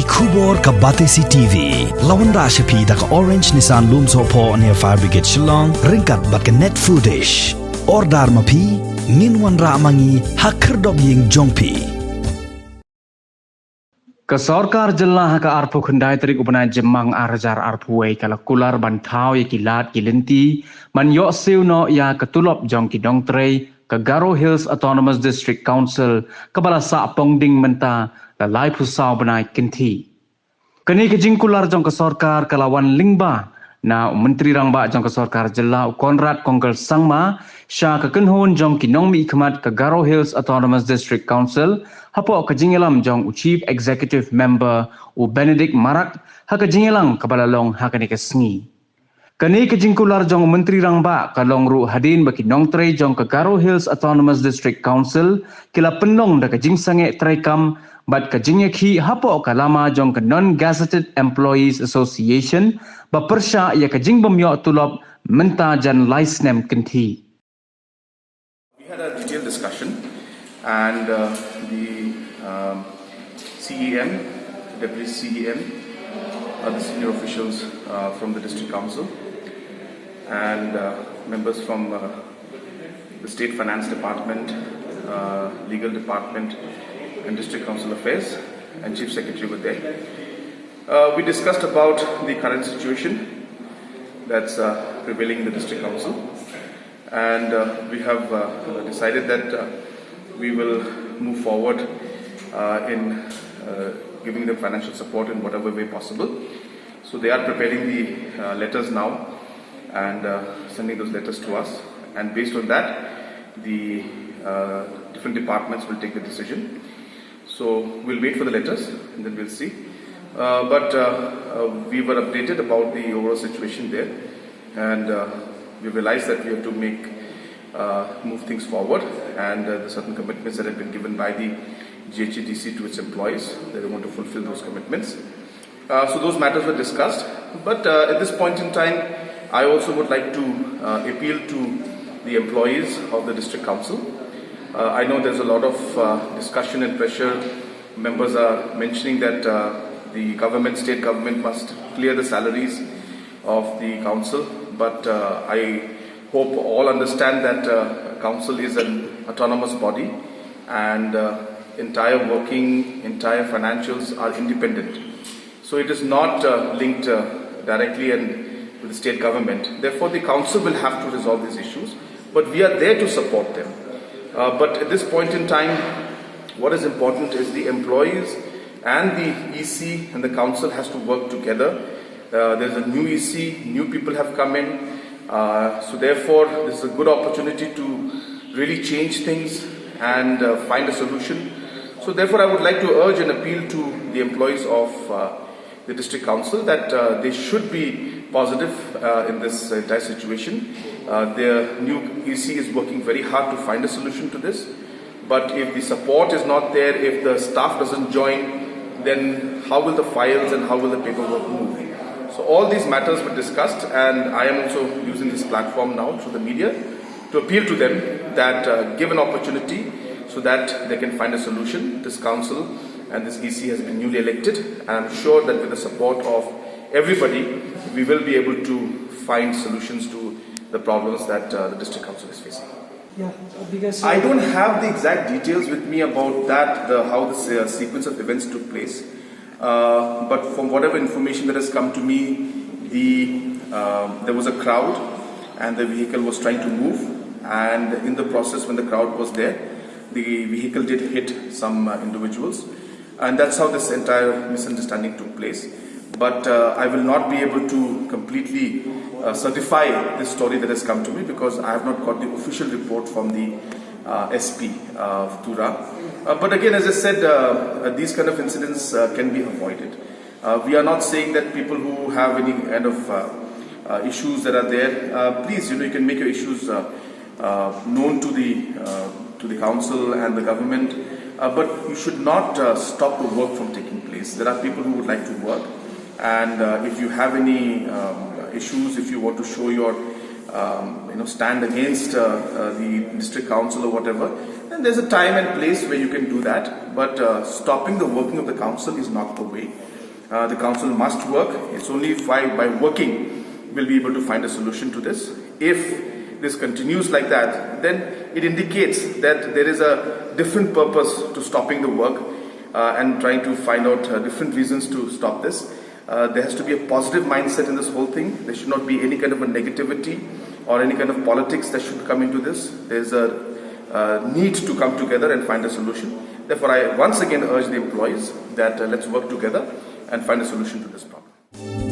Kubor ka Batesi TV. Lawan Rashapi da ka Orange Nissan Loom Sopo near Fire Brigade Shillong. Ringkat bat ka net footage. Ordar mapi. Minwan ra mangi hakerdog ying jongpi. Ke Sorkar jelah ke arpu kendai terik upanai jemang arjar arpuai kala Kular bantau ya kilat kilinti man yok Siew no ya ke Tulop jong ki Nongtrei ke Ghadc Hills Autonomous District Council ke bala sa pongding menta la lai pusau benai kinti. Kini ke jing Kular jong ke Sorkar kalawan lingba na menteri rangba jong ke Sorkar jelah Konrad Kongkel Sangma sya ke kenhun jong ki Nongmi ikmat ke Ghadc Hills Autonomous District Council hapo ke jingelam jong Chief Executive Member u Benedict Marak ha ke jingelang ke balalong ha ke sengi. Kini ke jingkular jong menteri rangba kalong ru hadin bagi Nongtrei jong ke Ghadc Hills Autonomous District Council kila penong da ke jing sange traikam bat ke jingeki hapo ke lama jong ke Non-Gazetted Employees Association ba persya ya ke jing bemyo Tulop menta jan licenem kenti. We had a detailed discussion and the CEM, Deputy CEM, the senior officials from the District Council and members from the State Finance Department, Legal Department and District Council Affairs and Chief Secretary were there. We discussed about the current situation that's prevailing in the District Council and we have decided that we will move forward in giving them financial support in whatever way possible. So they are preparing the letters now and sending those letters to us, and based on that the different departments will take the decision. So we'll wait for the letters and then we'll see. But we were updated about the overall situation there and we realized that we have to move things forward, and there are certain commitments that have been given by the GHDC to its employees. They want to fulfill those commitments. So those matters were discussed. But at this point in time, I also would like to appeal to the employees of the District Council. I know there's a lot of discussion and pressure. Members are mentioning that the government, state government must clear the salaries of the council. But I hope all understand that council is an autonomous body and entire working, entire financials are independent. So it is not linked directly with the state government. Therefore the council will have to resolve these issues, but we are there to support them. But at this point in time, what is important is the employees and the EC and the council has to work together. There's a new EC, new people have come in. So therefore, this is a good opportunity to really change things and find a solution. So therefore, I would like to urge and appeal to the employees of the District Council that they should be positive in this entire situation. The new EC is working very hard to find a solution to this. But if the support is not there, if the staff doesn't join, then how will the files and how will the paperwork move? So all these matters were discussed, and I am also using this platform now through the media to appeal to them that give an opportunity so that they can find a solution. This council and this EC has been newly elected, and I'm sure that with the support of everybody, we will be able to find solutions to the problems that the District Council is facing. Yeah, because I don't have the exact details with me about that, how the sequence of events took place. But from whatever information that has come to me, there was a crowd and the vehicle was trying to move, and in the process when the crowd was there, the vehicle did hit some individuals, and that's how this entire misunderstanding took place. But I will not be able to completely certify this story that has come to me because I have not got the official report from the SP of Tura. But again, as I said, these kind of incidents can be avoided. We are not saying that people who have any kind of issues that are there, please, you can make your issues known to the council and the government, but you should not stop the work from taking place. There are people who would like to work, and if you have any issues, if you want to show your stand against the district council or whatever, then there's a time and place where you can do that. But stopping the working of the council is not the way. The council must work. It's only by working we'll be able to find a solution to this. If this continues like that, then it indicates that there is a different purpose to stopping the work and trying to find out different reasons to stop this. There has to be a positive mindset in this whole thing. There should not be any kind of a negativity or any kind of politics that should come into this. There's a need to come together and find a solution. Therefore, I once again urge the employees that let's work together and find a solution to this problem.